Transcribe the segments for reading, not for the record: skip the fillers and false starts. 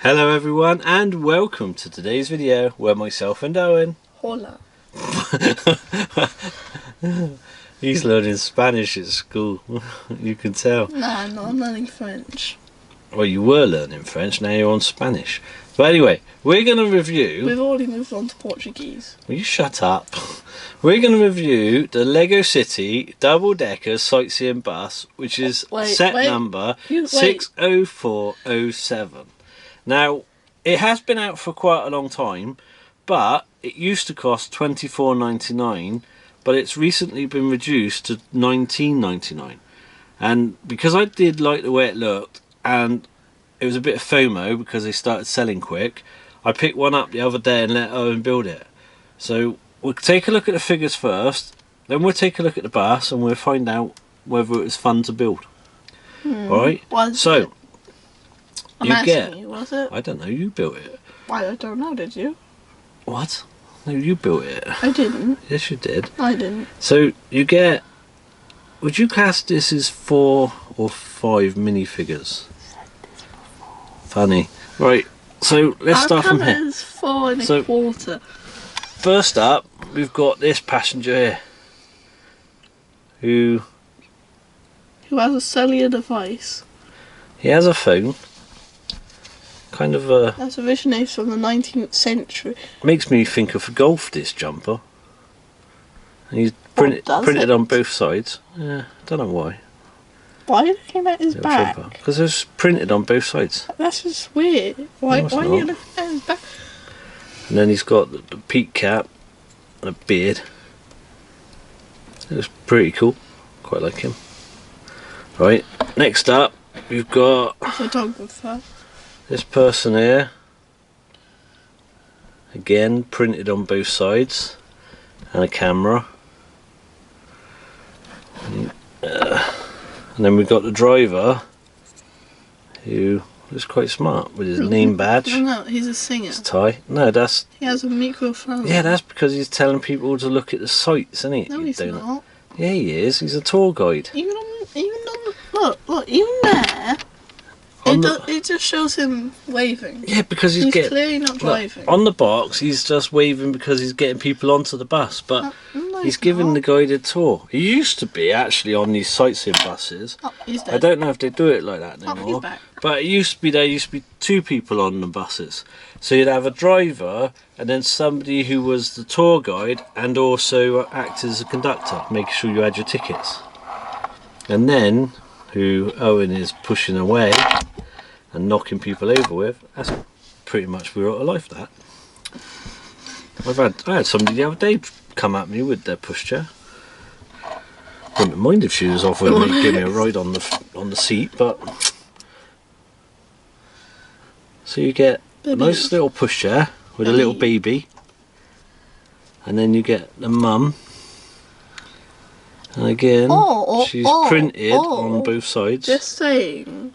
Hello everyone and welcome to today's video where myself and Owen Hola. He's learning Spanish at school. You can tell. Nah, no, I'm learning French. Well, you were learning French, now you're on Spanish. But anyway, we're going to review... We've already moved on to Portuguese. Will you shut up? We're going to review the Lego City double-decker sightseeing bus, which is number 60407. Now, it has been out for quite a long time, but it used to cost $24.99, but it's recently been reduced to $19.99. And because I did like the way it looked, and it was a bit of FOMO because they started selling quick, I picked one up the other day and let Owen build it. So we'll take a look at the figures first, then we'll take a look at the bus and we'll find out whether it was fun to build. Alright? So, was it? I don't know, you built it. Why, I don't know, did you? What? No, you built it. I didn't. Yes, you did. I didn't. So, you get... Would you class this as 4 or 5 minifigures? Funny. Right, so let's start from here. It's 4 1/4. First up, we've got this passenger here. Who has a cellular device. He has a phone. Kind of a... That's originated from the 19th century. Makes me think of golf, this jumper. And he's printed on both sides. Yeah, don't know why. Why did it came out his back? Because it's printed on both sides. That's just weird. Why are you looking at his back? And then he's got the peak cap and a beard. It's pretty cool. Quite like him. Right, next up we've got a photographer. This person here. Again, printed on both sides. And a camera. And then we've got the driver, who is quite smart with his name badge. No, he's a singer. His tie. No, that's... He has a microphone. Yeah, that's because he's telling people to look at the sights, isn't he? No, he's not. Yeah, he is. He's a tour guide. Even on look, even there, it just shows him waving. Yeah, because he's clearly not driving. On the box, he's just waving because he's getting people onto the bus, but he's giving the guided tour. He used to be actually on these sightseeing buses. Oh, he's dead. I don't know if they do it like that anymore. He's back. But it used to be there used to be 2 people on the buses. So you'd have a driver and then somebody who was the tour guide and also acted as a conductor, making sure you had your tickets. And then, who Owen is pushing away and knocking people over with, that's pretty much real life, that. I had somebody the other day come at me with their pushchair. Wouldn't mind if she was offering me give me a ride on the seat, but so you get a nice little pushchair with a little baby, and then you get the mum, and again she's printed on both sides. Just saying.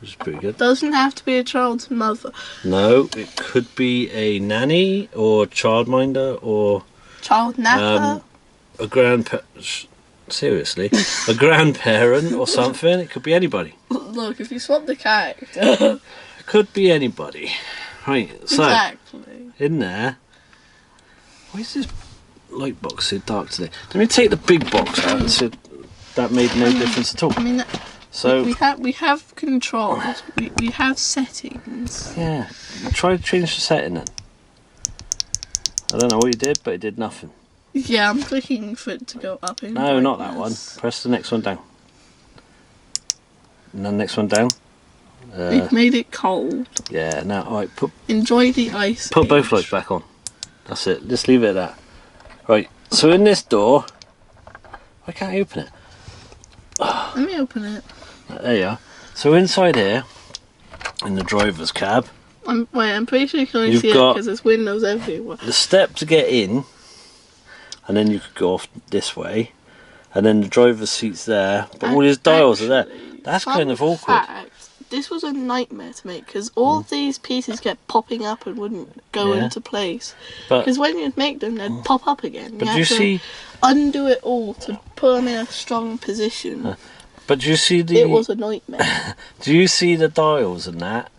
Which is pretty good. Doesn't have to be a child's mother. No, it could be a nanny or childminder or child napper. A seriously, a grandparent or something. It could be anybody. Look, if you swap the character, it could be anybody. Right. So exactly. In there. Why is this light box so dark today? Let me take the big box out and see that made no difference at all. I mean. So we have controls. We have settings. Yeah. Try to change the setting then. I don't know what you did, but it did nothing. Yeah, I'm clicking for it to go up in No, not that one. Press the next one down. And then next one down. We've made it cold. Yeah, now alright, enjoy the ice. Put both lights back on. That's it. Just leave it at that. Right, so in this door, why can't I open it? Let me open it. There you are. So inside here, in the driver's cab, I'm pretty sure you can only see it because there's windows everywhere. The step to get in, and then you could go off this way, and then the driver's seat's there, but all his dials are there. That's kind of awkward. This was a nightmare to make because all these pieces kept popping up and wouldn't go into place. Because when you'd make them, they'd pop up again. But you see, undo it all to put them in a strong position. But do you see the... It was a nightmare. Do you see the dials and that?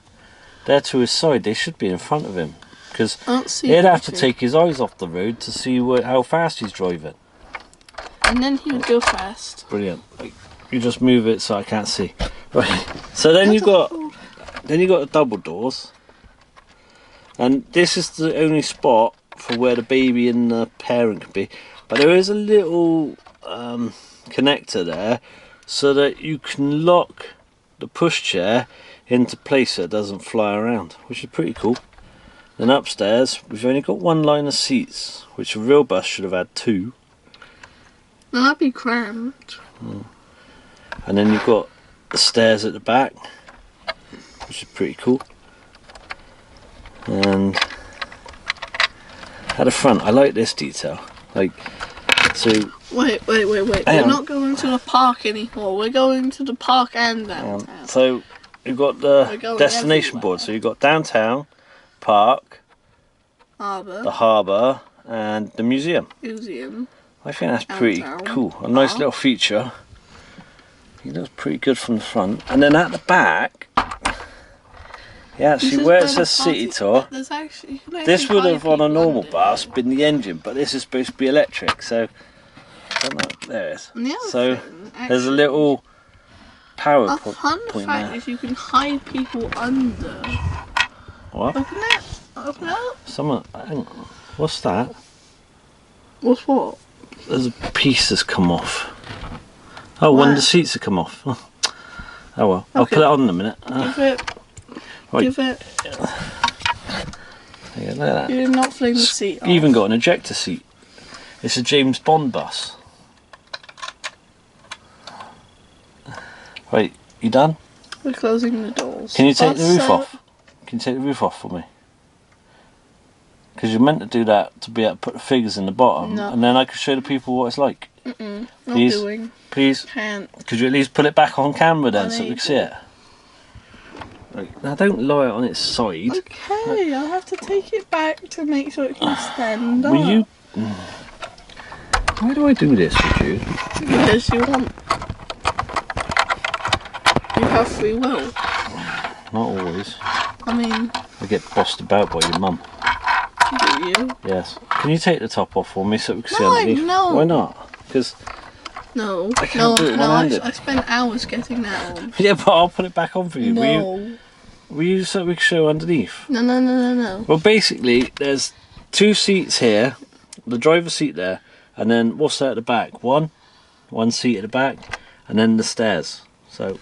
They're to his side. They should be in front of him. Because he'd have to anything. take his eyes off the road to see how fast he's driving. And then he would go fast. Brilliant. You just move it so I can't see. Right. So then you got the double doors, and this is the only spot for where the baby and the parent can be. But there is a little connector there, so that you can lock the pushchair into place so it doesn't fly around, which is pretty cool. Then upstairs, we've only got one line of seats, which a real bus should have had 2. Now that'd be cramped. And then you've got the stairs at the back, which is pretty cool. And at the front, I like this detail. Like, so. Wait. We're not going to the park anymore. We're going to the park and downtown. So you've got the destination board. So you've got downtown, park, the harbour, and the museum. I think that's pretty cool. A nice little feature. It looks pretty good from the front. And then at the back, see where it says City Tour, this would have on a normal bus been the engine, but this is supposed to be electric, so I don't know, there it is. So there's a little power point there. The fun fact is you can hide people under. What? Open it up. What's that? What's what? There's a piece that's come off. Oh, one of the seats have come off. Oh well, okay. I'll put it on in a minute. Give it. Yeah, look at that. You did not fling the seat off. Even got an ejector seat. It's a James Bond bus. Right, you done? We're closing the doors. Can you take the roof off? Can you take the roof off for me? Because you're meant to do that to be able to put the figures in the bottom, and then I can show the people what it's like. Please. Can't. Could you at least put it back on camera then so we can see it? Right, now don't lie it on its side. Okay, I'll have to take it back to make sure it can stand up. Will you? Why do I do this with you? Because you want. You have free will. Not always. I mean. I get bossed about by your mum. Do you? Yes. Can you take the top off for me so we can see underneath? No. Why not? Because I can't do it one-handed. I spent hours getting that on. Yeah, but I'll put it back on for you. No. Will you so we can show underneath? No. Well, basically, there's 2 seats here, the driver's seat there, and then what's that at the back? One seat at the back, and then the stairs. So,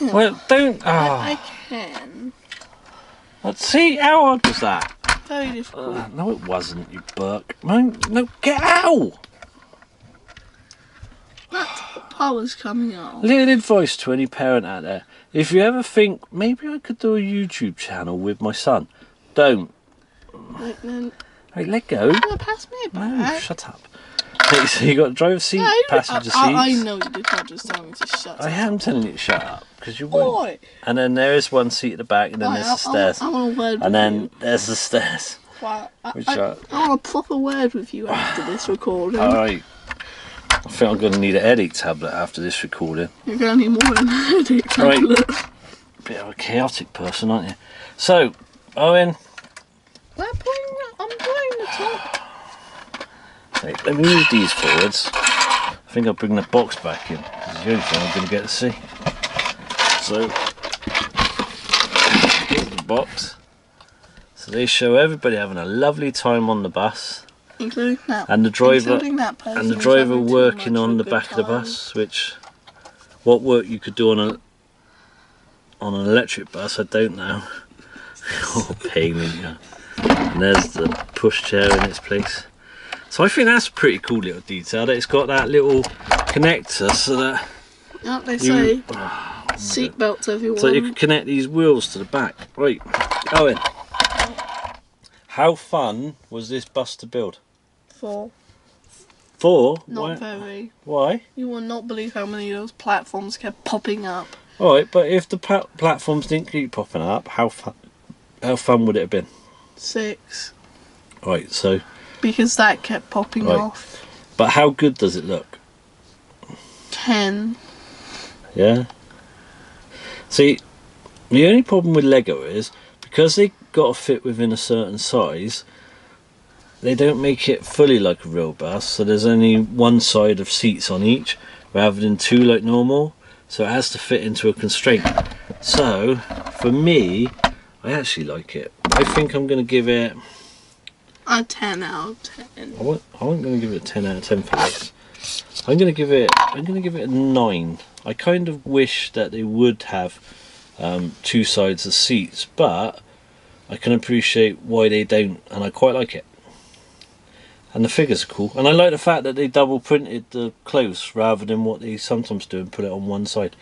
well, don't. I can. Let's see, how hard was that? Very difficult. No, it wasn't, you Burke. No, get out! That power's coming on. Little advice to any parent out there. If you ever think, maybe I could do a YouTube channel with my son, don't. Right, let go. Pass me a bag. No, shut up. So you got driver's seat, passenger seats. I know you did not just tell me to shut up. I am telling you to shut up, because you won't. And then there is one seat at the back, and then there's the stairs. I want a word with and then you. there's the stairs. Wow. I want a proper word with you after this recording. Alright. I think I'm going to need a headache tablet after this recording. You're going to need more than a headache tablet. Right. Bit of a chaotic person, aren't you? So, Owen. I'm putting the top. Right, let me move these forwards. I think I'll bring the box back in, because it's the only thing I'm going to get to see. So, here's the box. So they show everybody having a lovely time on the bus. Including that. And the driver, person working on the back of the bus, which, what work you could do on an electric bus, I don't know. Oh, pain in you. And there's the pushchair in its place. So I think that's a pretty cool little detail, that it's got that little connector so that... Yep, they say seat belts everyone. So you can connect these wheels to the back. Right, Owen. How fun was this bus to build? 4. 4? Not very. Why? You will not believe how many of those platforms kept popping up. Alright, but if the platforms didn't keep popping up, how fun would it have been? 6. Right, so... Because that kept popping off. But how good does it look? 10. Yeah? See, the only problem with Lego is because they got to fit within a certain size, they don't make it fully like a real bus, so there's only one side of seats on each rather than two like normal, so it has to fit into a constraint. So for me, I actually like it. I think I'm going to give it a 10 out of 10. I wasn't going to give it a 10 out of 10 for this. I'm going to give it a 9. I kind of wish that they would have two sides of seats, but I can appreciate why they don't, and I quite like it. And the figures are cool, and I like the fact that they double printed the clothes rather than what they sometimes do and put it on one side.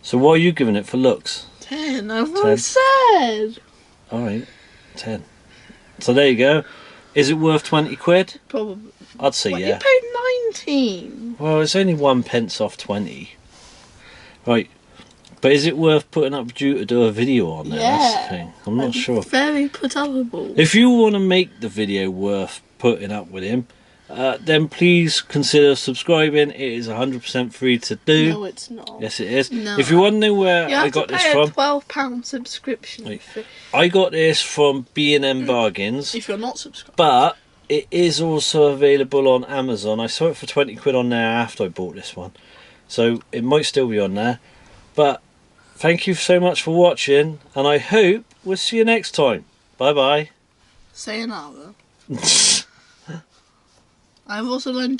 So what are you giving it for looks? 10. I've already said. Alright, 10. So there you go. Is it worth 20 quid? Probably. I'd say Well, yeah. you paid 19. Well, it's only 1 pence off 20. Right. But is it worth putting up due to do a video on there? Yeah. That's the thing. I'm not sure. Very put-upable. If you want to make the video worth putting up with him, then please consider subscribing. It is 100% free to do. No, it's not. Yes, it is. No. If you want to know where I got this from, you have to pay a £12 subscription fee. I got this from B&M Bargains. If you're not subscribed. But it is also available on Amazon. I saw it for 20 quid on there after I bought this one, so it might still be on there. But thank you so much for watching, and I hope we'll see you next time. Bye bye. Sayonara. I've also learned